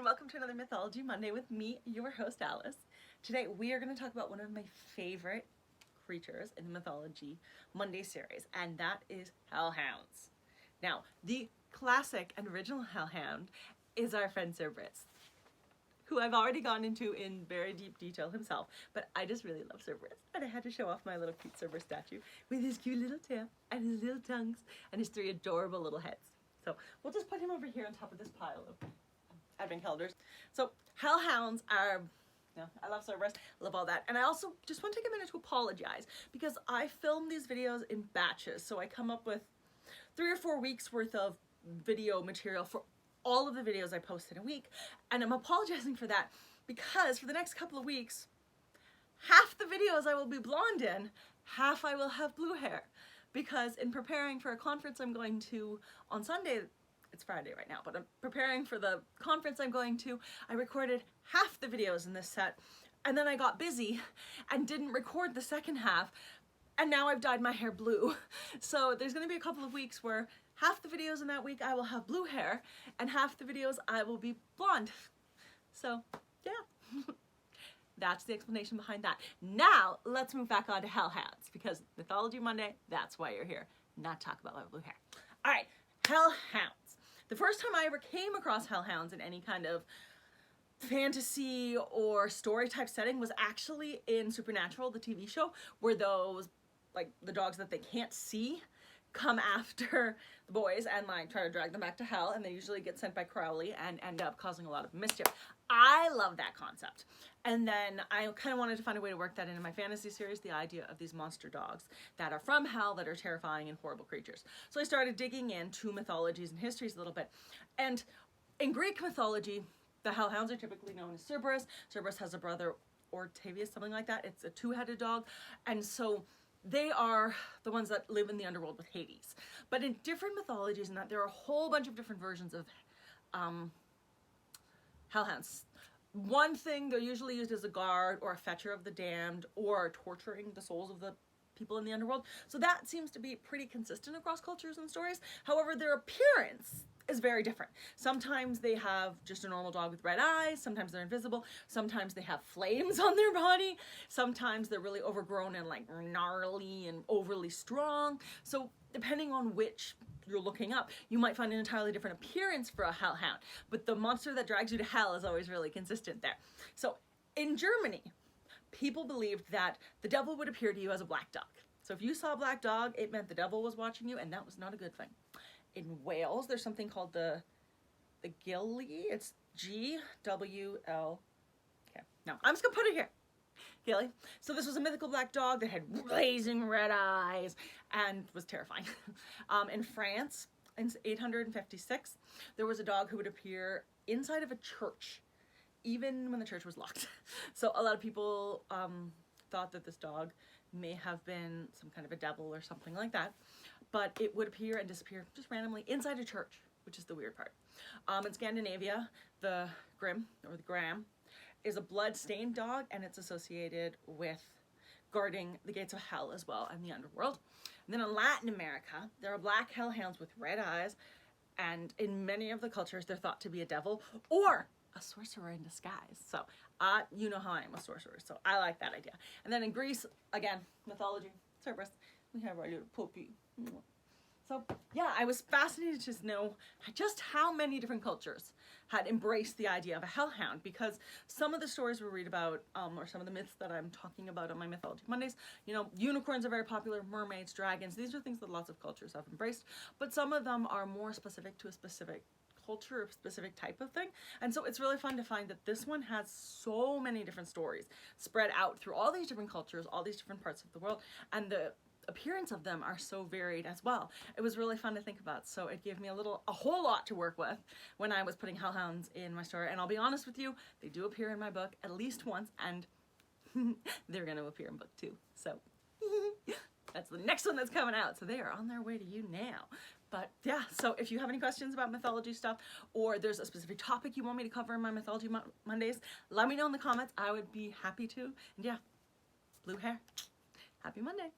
welcome to another Mythology Monday with me, your host Alice. Today we are going to talk about one of my favorite creatures in the Mythology Monday series, and that is Hellhounds. Now, the classic and original Hellhound is our friend Cerberus, who I've already gone into in very deep detail himself, but I just really love Cerberus, and I had to show off my little cute Cerberus statue with his cute little tail and his little tongues and his three adorable little heads. So we'll just put him over here on top of this pile of advent calendars. So Hellhounds are, I love Cerberus, I love all that. And I also just want to take a minute to apologize because I film these videos in batches. So I come up with 3 or 4 weeks worth of video material for all of the videos I post in a week. And I'm apologizing for that because for the next couple of weeks, half the videos I will be blonde in, half I will have blue hair. Because in preparing for a conference I'm going to on Sunday, it's Friday right now, but I'm preparing for the conference I'm going to, I recorded half the videos in this set, and then I got busy and didn't record the second half, and now I've dyed my hair blue. So there's going to be a couple of weeks where half the videos in that week I will have blue hair, and half the videos I will be blonde. So, yeah. That's the explanation behind that. Now, let's move back on to Hellhounds, because Mythology Monday, that's why you're here, not talk about my blue hair. All right, Hellhounds. The first time I ever came across Hellhounds in any kind of fantasy or story type setting was actually in Supernatural, the TV show, where those, like, the dogs that they can't see come after the boys and like try to drag them back to hell, and they usually get sent by Crowley and end up causing a lot of mischief. I love that concept. And then I kind of wanted to find a way to work that into my fantasy series, the idea of these monster dogs that are from hell, that are terrifying and horrible creatures. So I started digging into mythologies and histories a little bit. And in Greek mythology, the Hellhounds are typically known as Cerberus. Cerberus has a brother, Ortavius, something like that. It's a two-headed dog. And so they are the ones that live in the underworld with Hades. But in different mythologies, and that there are a whole bunch of different versions of Hellhounds. One thing, they're usually used as a guard or a fetcher of the damned or torturing the souls of the people in the underworld. So that seems to be pretty consistent across cultures and stories. However, their appearance is very different. Sometimes they have just a normal dog with red eyes, sometimes they're invisible, sometimes they have flames on their body, sometimes they're really overgrown and like gnarly and overly strong. So depending on which you're looking up, you might find an entirely different appearance for a hellhound, but the monster that drags you to hell is always really consistent there. So in Germany, people believed that the devil would appear to you as a black dog. So if you saw a black dog, it meant the devil was watching you, and that was not a good thing. In Wales, there's something called the Gilly. It's G-W-L. Okay, no, I'm just gonna put it here. Gilly. So this was a mythical black dog that had blazing red eyes and was terrifying. In France, in 856, there was a dog who would appear inside of a church, even when the church was locked. So a lot of people thought that this dog may have been some kind of a devil or something like that, but it would appear and disappear just randomly inside a church, which is the weird part. In Scandinavia, the Grim, or the Gram, is a blood-stained dog, and it's associated with guarding the gates of hell as well and the underworld. And then in Latin America, there are black hellhounds with red eyes, and in many of the cultures, they're thought to be a devil or a sorcerer in disguise. So, you know how I am a sorcerer, so I like that idea. And then in Greece, again, mythology, Cerberus, we have our little puppy. So, yeah, I was fascinated to know just how many different cultures had embraced the idea of a hellhound, because some of the stories we read about, or some of the myths that I'm talking about on my Mythology Mondays, you know, unicorns are very popular, mermaids, dragons, these are things that lots of cultures have embraced, but some of them are more specific to a specific culture, a specific type of thing. And so it's really fun to find that this one has so many different stories spread out through all these different cultures, all these different parts of the world, and the appearance of them are so varied as well. It was really fun to think about, so it gave me a whole lot to work with when I was putting Hellhounds in my story. And I'll be honest with you, they do appear in my book at least once, and they're going to appear in book 2. So that's the next one that's coming out, so they are on their way to you now. But yeah, so if you have any questions about mythology stuff, or there's a specific topic you want me to cover in my Mythology Mondays, let me know in the comments. I would be happy to. And yeah, blue hair. Happy Monday.